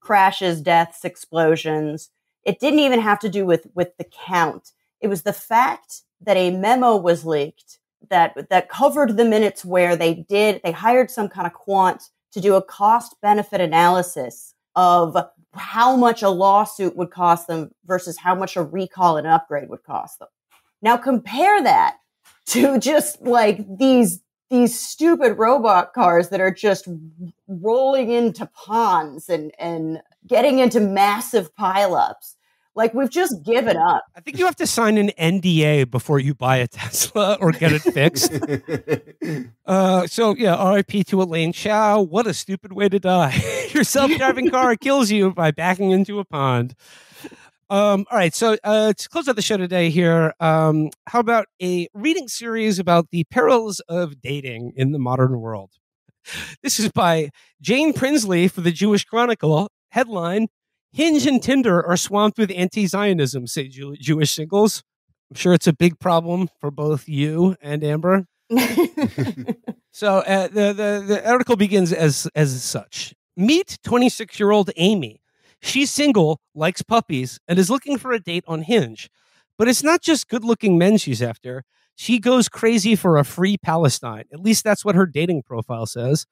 crashes, deaths, explosions. It didn't even have to do with the count. It was the fact that a memo was leaked that covered the minutes where they hired some kind of quant to do a cost benefit analysis of how much a lawsuit would cost them versus how much a recall and upgrade would cost them. Now compare that to just these stupid robot cars that are just rolling into ponds and getting into massive pileups. We've just given up. I think you have to sign an NDA before you buy a Tesla or get it fixed. RIP to Elaine Chao. What a stupid way to die. Your self-driving car kills you by backing into a pond. All right, so to close out the show today here, how about a reading series about the perils of dating in the modern world? This is by Jane Prinsley for the Jewish Chronicle. Headline: Hinge and Tinder are swamped with anti-Zionism, say Jewish singles. I'm sure it's a big problem for both you and Amber. So the article begins as such. Meet 26-year-old Amy. She's single, likes puppies, and is looking for a date on Hinge. But it's not just good-looking men she's after. She goes crazy for a free Palestine. At least that's what her dating profile says.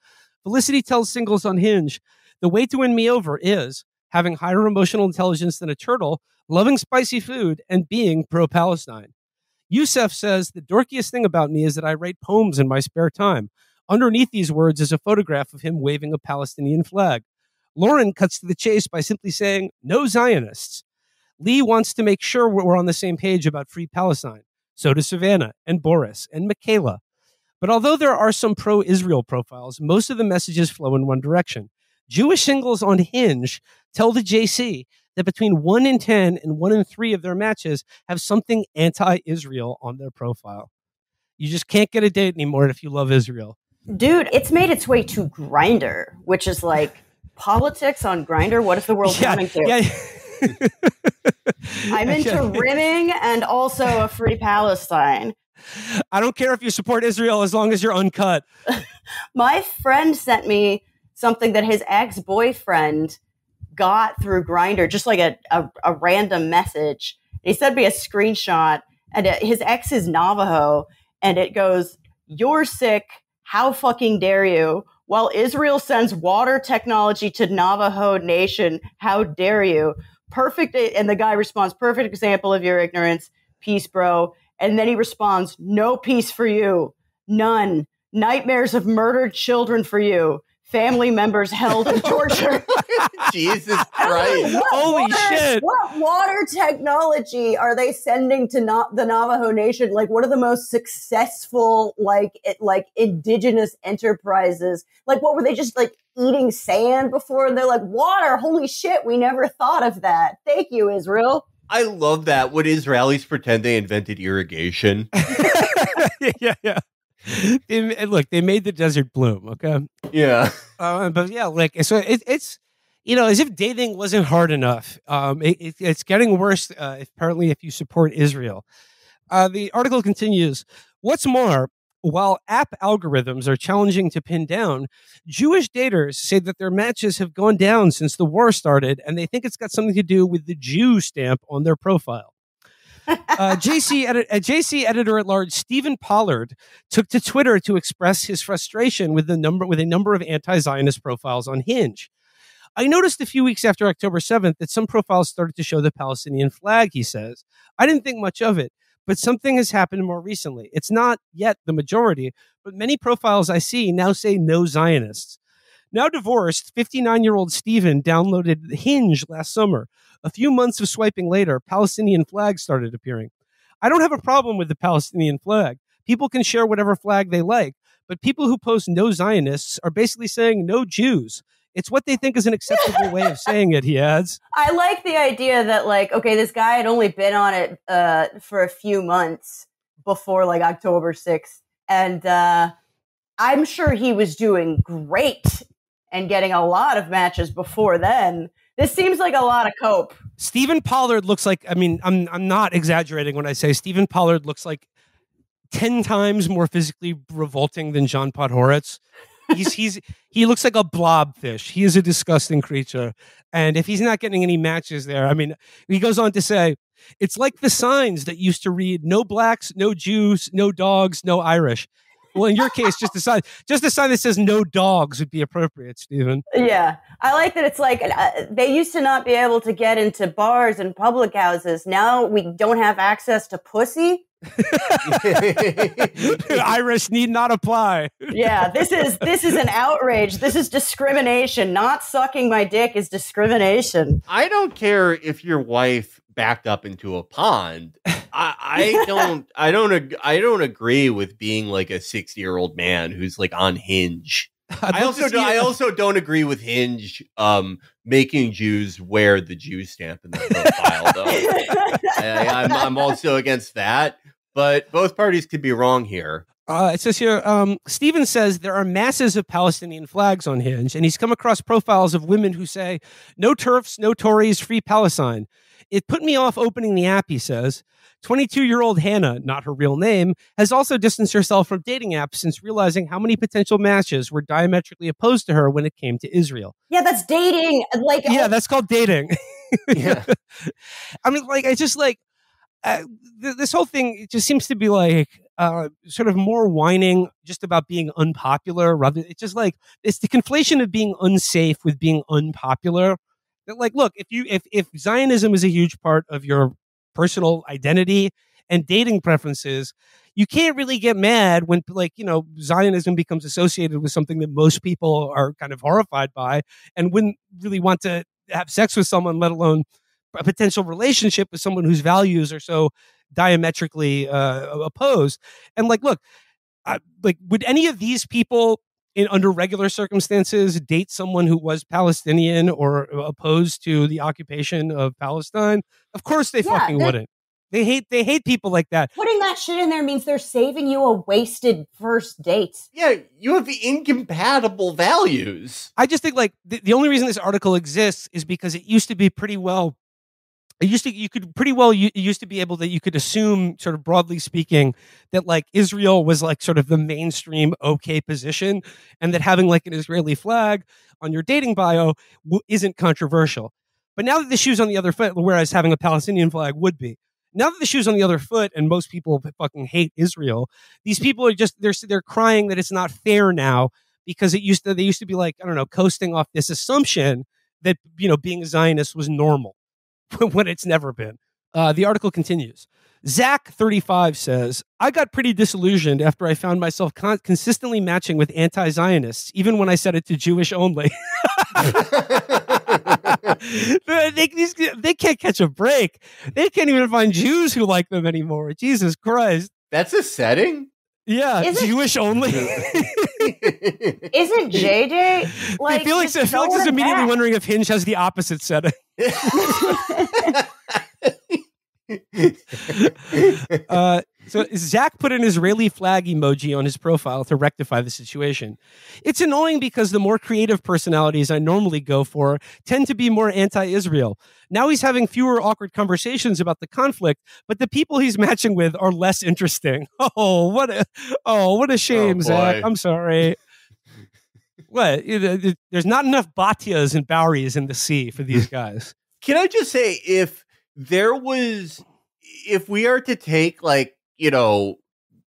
Felicity tells singles on Hinge, the way to win me over is having higher emotional intelligence than a turtle, loving spicy food, and being pro-Palestine. Youssef says, the dorkiest thing about me is that I write poems in my spare time. Underneath these words is a photograph of him waving a Palestinian flag. Lauren cuts to the chase by simply saying, no Zionists. Lee wants to make sure we're on the same page about free Palestine. So does Savannah and Boris and Michaela. But although there are some pro-Israel profiles, most of the messages flow in one direction. Jewish singles on Hinge tell the JC that between 1 in 10 and 1 in 3 of their matches have something anti-Israel on their profile. You just can't get a date anymore if you love Israel. Dude, it's made its way to Grindr, which is politics on Grindr. What is the world coming to? Yeah. I'm into rimming and also a free Palestine. I don't care if you support Israel as long as you're uncut. My friend sent me something that his ex-boyfriend got through Grindr, just a random message. He sent me a screenshot, and his ex is Navajo, and it goes, "You're sick. How fucking dare you? While Israel sends water technology to Navajo Nation, how dare you? Perfect." And the guy responds, "Perfect example of your ignorance. Peace, bro." And then he responds, "No peace for you. None. Nightmares of murdered children for you. family members held and tortured. Jesus Christ. Holy shit. What water technology are they sending to the Navajo Nation? Like, what are the most successful, like indigenous enterprises? Like, what were they just like eating sand before? And they're like, water, holy shit, we never thought of that. Thank you, Israel. I love that. Would Israelis pretend they invented irrigation? Yeah. They made the desert bloom. Okay. Yeah. But yeah, like, so it's, as if dating wasn't hard enough. It's getting worse. Apparently, if you support Israel. The article continues. What's more, while app algorithms are challenging to pin down, Jewish daters say that their matches have gone down since the war started, and they think it's got something to do with the Jew stamp on their profile. JC editor-at-large Stephen Pollard took to Twitter to express his frustration with a number of anti-Zionist profiles on Hinge. I noticed a few weeks after October 7th that some profiles started to show the Palestinian flag, he says. I didn't think much of it, but something has happened more recently. It's not yet the majority, but many profiles I see now say no Zionists. Now divorced, 59-year-old Stephen downloaded Hinge last summer. A few months of swiping later, Palestinian flags started appearing. I don't have a problem with the Palestinian flag. People can share whatever flag they like, but people who post no Zionists are basically saying no Jews. It's what they think is an acceptable way of saying it, he adds. I like the idea that, like, okay, this guy had only been on it for a few months before, like, October 6th. And I'm sure he was doing great and getting a lot of matches before then. This seems like a lot of cope. Stephen Pollard looks like, I'm not exaggerating when I say Stephen Pollard looks like 10 times more physically revolting than John Podhoretz. He looks like a blobfish. He is a disgusting creature. And if he's not getting any matches there, he goes on to say, it's like the signs that used to read no blacks, no Jews, no dogs, no Irish. Well, in your case, just a sign that says no dogs would be appropriate, Stephen. Yeah. I like that it's like they used to not be able to get into bars and public houses. Now we don't have access to pussy. Irish need not apply. Yeah, this is an outrage. This is discrimination. Not sucking my dick is discrimination. I don't care if your wife backed up into a pond. I don't agree with being like a 60-year-old man who's like on Hinge. I also don't agree with Hinge making Jews wear the Jew stamp in their profile, though. I'm also against that. But both parties could be wrong here. It says here, Stephen says there are masses of Palestinian flags on Hinge, and he's come across profiles of women who say, no TERFs, no Tories, free Palestine. It put me off opening the app, he says. 22-year-old Hannah, not her real name, has also distanced herself from dating apps since realizing how many potential matches were diametrically opposed to her when it came to Israel. Yeah, that's dating. That's called dating. Yeah. This whole thing, it just seems to be like sort of more whining just about being unpopular. Rather, it's just like it's the conflation of being unsafe with being unpopular. Like, look, if Zionism is a huge part of your personal identity and dating preferences, you can't really get mad when, Zionism becomes associated with something that most people are kind of horrified by and wouldn't really want to have sex with someone, let alone a potential relationship with someone whose values are so diametrically opposed. And look, would any of these people under regular circumstances date someone who was Palestinian or opposed to the occupation of Palestine? Of course they fucking wouldn't. They hate people like that. Putting that shit in there means they're saving you a wasted first date. Yeah, you have incompatible values. I just think the only reason this article exists is because it used to be pretty well. You used to be able you could assume, sort of broadly speaking, that Israel was sort of the mainstream okay position, and that having an Israeli flag on your dating bio isn't controversial. But now that the shoe's on the other foot, whereas having a Palestinian flag would be. Now that the shoe's on the other foot, and most people fucking hate Israel, these people are just they're crying that it's not fair now because they used to be coasting off this assumption that being a Zionist was normal. When it's never been. The article continues. Zach, 35, says, I got pretty disillusioned after I found myself consistently matching with anti-Zionists, even when I set it to Jewish only. They can't catch a break. They can't even find Jews who like them anymore. Jesus Christ. That's a setting? Yeah, Jewish only. Isn't JJ like? Felix is immediately wondering if Hinge has the opposite setting. So Zach put an Israeli flag emoji on his profile to rectify the situation. It's annoying because the more creative personalities I normally go for tend to be more anti-Israel. Now he's having fewer awkward conversations about the conflict, but the people he's matching with are less interesting. Oh, what a shame, Zach. I'm sorry. What? There's not enough Batias and Boweries in the sea for these guys. Can I just say, if we are to take, like, you know,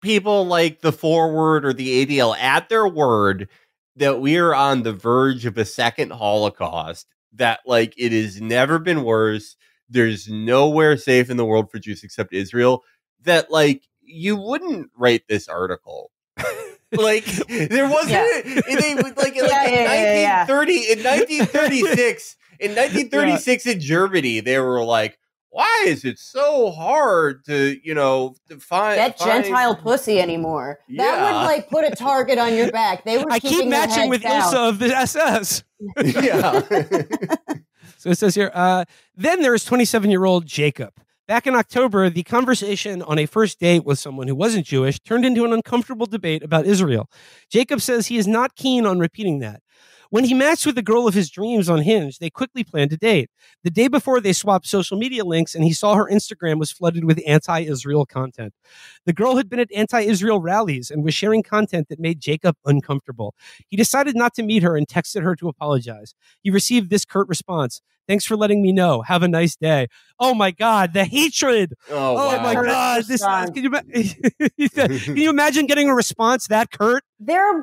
people like the Forward or the ADL at their word that we are on the verge of a second Holocaust, that, like, it has never been worse, there's nowhere safe in the world for Jews except Israel, that, like, you wouldn't write this article. Like, there wasn't in 1936 in Germany, they were like, why is it so hard to, find Gentile pussy anymore? Yeah. That would, like, put a target on your back. They were. I keep matching with Ilsa of the SS. Yeah. So it says here. Then there is 27-year-old Jacob. Back in October, the conversation on a first date with someone who wasn't Jewish turned into an uncomfortable debate about Israel. Jacob says he is not keen on repeating that. When he matched with the girl of his dreams on Hinge, they quickly planned a date. The day before, they swapped social media links, and he saw her Instagram was flooded with anti-Israel content. The girl had been at anti-Israel rallies and was sharing content that made Jacob uncomfortable. He decided not to meet her and texted her to apologize. He received this curt response: "Thanks for letting me know. Have a nice day." Oh my God, the hatred! Oh wow. My God, this can you imagine getting a response that curt? They're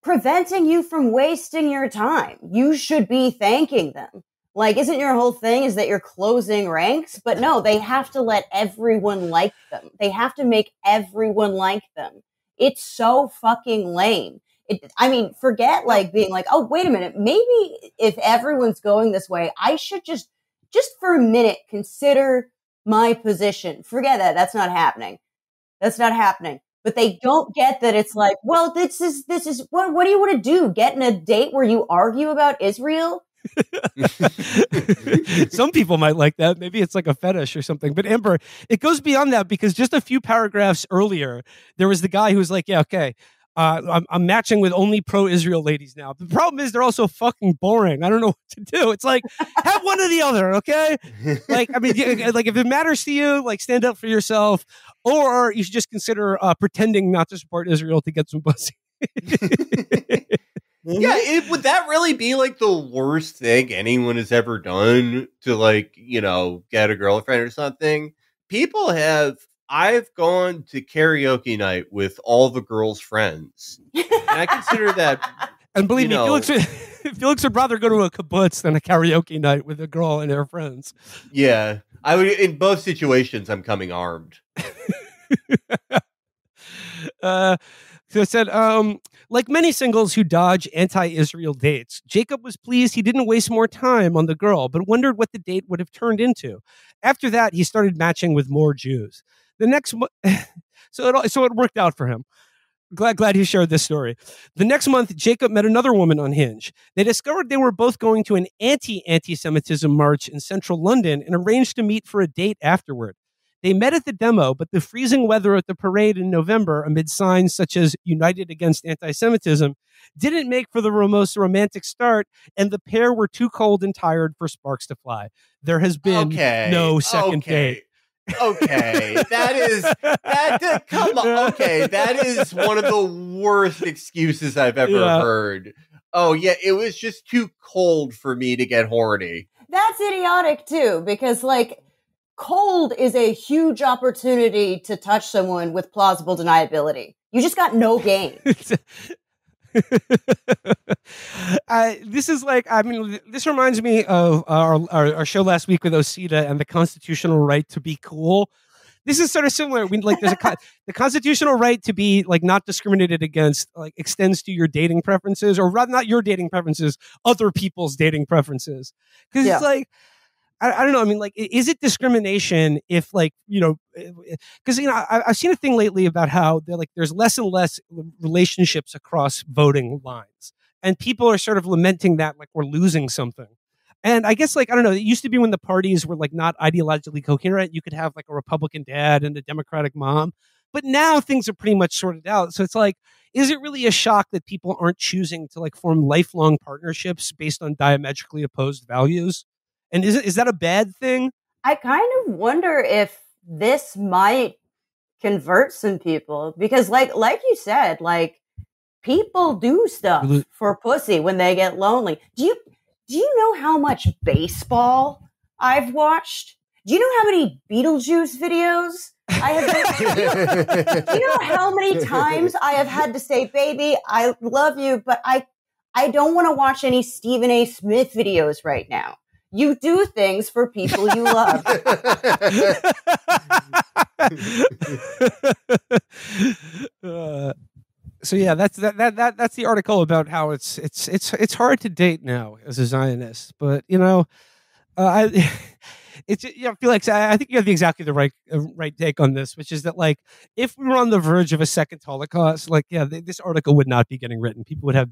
preventing you from wasting your time. You should be thanking them. Like, isn't your whole thing is that you're closing ranks? But no, they have to let everyone like them. They have to make everyone like them. It's so fucking lame. Forget like being like, oh, wait a minute. Maybe if everyone's going this way, I should just for a minute consider my position. Forget that. That's not happening. But they don't get that it's like, well, this is what do you want to do? Get in a date where you argue about Israel? Some people might like that. Maybe it's like a fetish or something. But Amber, it goes beyond that, because just a few paragraphs earlier, there was the guy who was like, yeah, okay, I'm matching with only pro-Israel ladies now. The problem is they're also fucking boring. I don't know what to do. It's like, have one or the other, okay? Like, I mean, like, if it matters to you, like, stand up for yourself, or you should just consider pretending not to support Israel to get some pussy. Yeah, would that really be, like, the worst thing anyone has ever done to, like, get a girlfriend or something? I've gone to karaoke night with all the girls' friends. And I consider that. And believe me, Felix would rather go to a kibbutz than a karaoke night with a girl and her friends. Yeah. I would, in both situations, I'm coming armed. So it said, like many singles who dodge anti-Israel dates, Jacob was pleased he didn't waste more time on the girl, but wondered what the date would have turned into. After that, he started matching with more Jews. The next so it worked out for him. Glad he shared this story. The next month, Jacob met another woman on Hinge. They discovered they were both going to an anti-Semitism march in central London and arranged to meet for a date afterward. They met at the demo, but the freezing weather at the parade in November, amid signs such as United Against Anti-Semitism, didn't make for the most romantic start, and the pair were too cold and tired for sparks to fly. There has been no second date. Okay, come on. Okay, that is one of the worst excuses I've ever heard. Oh yeah, it was just too cold for me to get horny. That's idiotic too, because like cold is a huge opportunity to touch someone with plausible deniability. You just got no game. This is like, I mean, this reminds me of our show last week with Osita and the constitutional right to be cool. This is sort of similar. We like there's the constitutional right to be like not discriminated against, like extends to your dating preferences, or rather not your dating preferences, other people's dating preferences. Because it's like, I don't know. I mean, like, is it discrimination if, like, you know, because, you know, I've seen a thing lately about how there's less and less relationships across voting lines, and people are sort of lamenting that like we're losing something. And I guess, like, I don't know, it used to be when the parties were like not ideologically coherent, you could have like a Republican dad and a Democratic mom. But now things are pretty much sorted out. So it's like, is it really a shock that people aren't choosing to like form lifelong partnerships based on diametrically opposed values? And is that a bad thing? I kind of wonder if this might convert some people, because like you said, like, people do stuff for pussy when they get lonely. Do you know how much baseball I've watched? Do you know how many Beetlejuice videos I have? Do you know how many times I have had to say, baby, I love you, but I don't want to watch any Stephen A. Smith videos right now. You do things for people you love. So yeah, that's the article about how it's hard to date now as a Zionist, but you know, it's, you know, Felix, I think you have exactly the right take on this, which is that, like, if we were on the verge of a second Holocaust, like, yeah, this article would not be getting written. People would have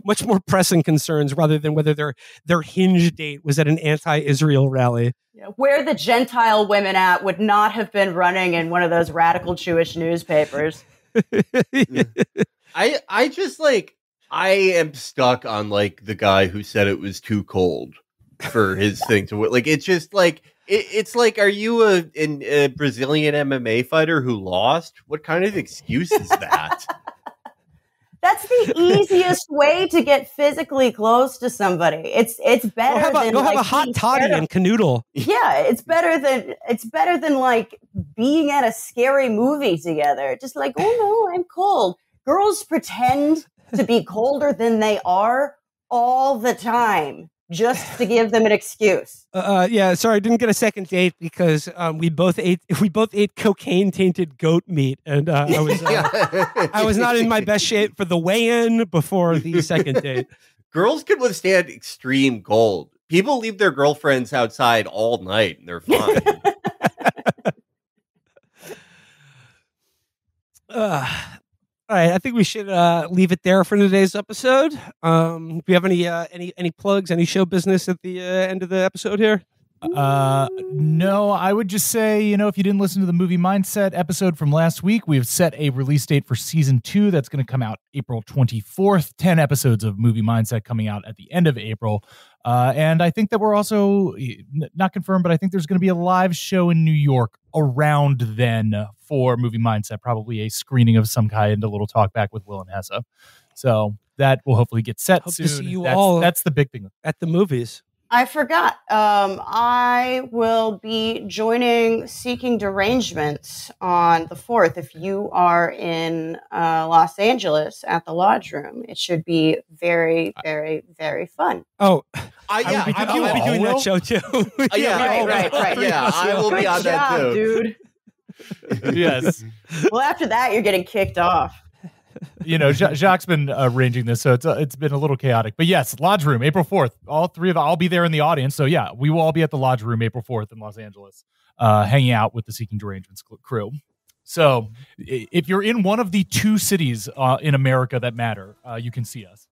much more pressing concerns rather than whether their hinge date was at an anti-Israel rally. Yeah, where the Gentile women at would not have been running in one of those radical Jewish newspapers. I just, like, I am stuck on, like, the guy who said it was too cold for his thing to, like, it's just like, it's like, are you a Brazilian MMA fighter who lost? What kind of excuse is that? That's the easiest way to get physically close to somebody. It's better than go have a hot toddy and canoodle. Yeah, it's better than like being at a scary movie together. Just like, oh no, I'm cold. Girls pretend to be colder than they are all the time, just to give them an excuse. Yeah, sorry, I didn't get a second date because we both ate cocaine tainted goat meat, and I was not in my best shape for the weigh-in before the second date. Girls can withstand extreme cold. People leave their girlfriends outside all night and they're fine. All right, I think we should leave it there for today's episode. Do you have any plugs, any show business at the end of the episode here? No, I would just say, you know, if you didn't listen to the Movie Mindset episode from last week, we've set a release date for season 2 that's going to come out April 24th. 10 episodes of Movie Mindset coming out at the end of April. And I think that we're also, not confirmed, but I think there's going to be a live show in New York around then for Movie Mindset, probably a screening of some kind, a little talk back with Will and Hessa. So that will hopefully get set Hope soon. to see you all that's the big thing. At the movies. I forgot. I will be joining Seeking Derangements on the 4th. If you are in Los Angeles at the Lodge Room, it should be very, very, very fun. Oh, I will be doing that show too. Right. Yeah, I will be on that too, dude. Yes. Well, after that, you're getting kicked off. You know, Jacques' been arranging this, so it's been a little chaotic. But yes, Lodge Room, April 4th. All three of I'll be there in the audience. So yeah, we will all be at the Lodge Room April 4th in Los Angeles, hanging out with the Seeking Derangements crew. So if you're in one of the 2 cities in America that matter, you can see us.